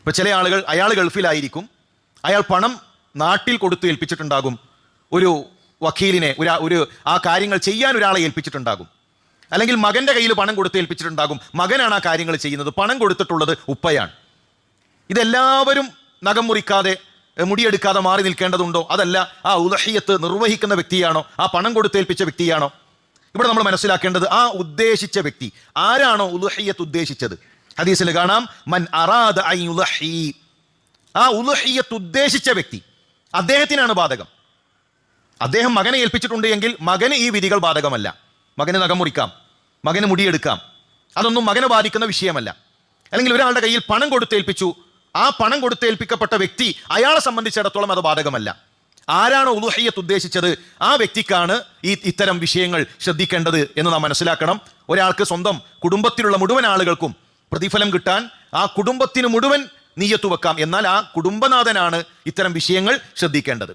ഇപ്പോൾ ചില ആളുകൾ, അയാൾ ഗൾഫിലായിരിക്കും, അയാൾ പണം നാട്ടിൽ കൊടുത്ത് ഏൽപ്പിച്ചിട്ടുണ്ടാകും, ഒരു വക്കീലിനെ, ഒരു ആ കാര്യങ്ങൾ ചെയ്യാൻ ഒരാളെ ഏൽപ്പിച്ചിട്ടുണ്ടാകും, അല്ലെങ്കിൽ മകൻ്റെ കയ്യിൽ പണം കൊടുത്ത് ഏൽപ്പിച്ചിട്ടുണ്ടാകും, മകനാണ് ആ കാര്യങ്ങൾ ചെയ്യുന്നത്, പണം കൊടുത്തിട്ടുള്ളത് ഉപ്പയാണ്. ഇതെല്ലാവരും നഖം മുറിക്കാതെ മുടിയെടുക്കാതെ മാറി നിൽക്കേണ്ടതുണ്ടോ? അതല്ല, ആ ഉദ്ഹിയ്യത്ത് നിർവഹിക്കുന്ന വ്യക്തിയാണോ, ആ പണം കൊടുത്തേൽപ്പിച്ച വ്യക്തിയാണോ? ഇവിടെ നമ്മൾ മനസ്സിലാക്കേണ്ടത് ആ ഉദ്ദേശിച്ച വ്യക്തി ആരാണോ ഉദ്ഹിയ്യത്ത് ഉദ്ദേശിച്ചത്. ഹദീസിൽ കാണാം, മൻ അറാദ അൻ യുദ്ഹി, ആ ഉദ്ഹിയ്യത്ത് ഉദ്ദേശിച്ച വ്യക്തി അദ്ദേഹത്തിനാണ് ബാധകം. അദ്ദേഹം മകനെ ഏൽപ്പിച്ചിട്ടുണ്ട് എങ്കിൽ മകന് ഈ വിധികൾ ബാധകമല്ല. മകന് നഖം മുറിക്കാം, മകന് മുടിയെടുക്കാം, അതൊന്നും മകനെ ബാധിക്കുന്ന വിഷയമല്ല. അല്ലെങ്കിൽ ഒരാളുടെ കയ്യിൽ പണം കൊടുത്തേൽപ്പിച്ചു, ആ പണം കൊടുത്തേൽപ്പിക്കപ്പെട്ട വ്യക്തി, അയാളെ സംബന്ധിച്ചിടത്തോളം അത് ബാധകമല്ല. ആരാണോ ഉദ്ഹിയ്യത്ത് ഉദ്ദേശിച്ചത് ആ വ്യക്തിക്കാണ് ഇത്തരം വിഷയങ്ങൾ ശ്രദ്ധിക്കേണ്ടത് എന്ന് നാം മനസ്സിലാക്കണം. ഒരാൾക്ക് സ്വന്തം കുടുംബത്തിലുള്ള മുഴുവൻ ആളുകൾക്കും പ്രതിഫലം കിട്ടാൻ ആ കുടുംബത്തിന് മുഴുവൻ നിയ്യത്ത് വെക്കാം, എന്നാൽ ആ കുടുംബനാഥനാണ് ഇത്തരം വിഷയങ്ങൾ ശ്രദ്ധിക്കേണ്ടത്.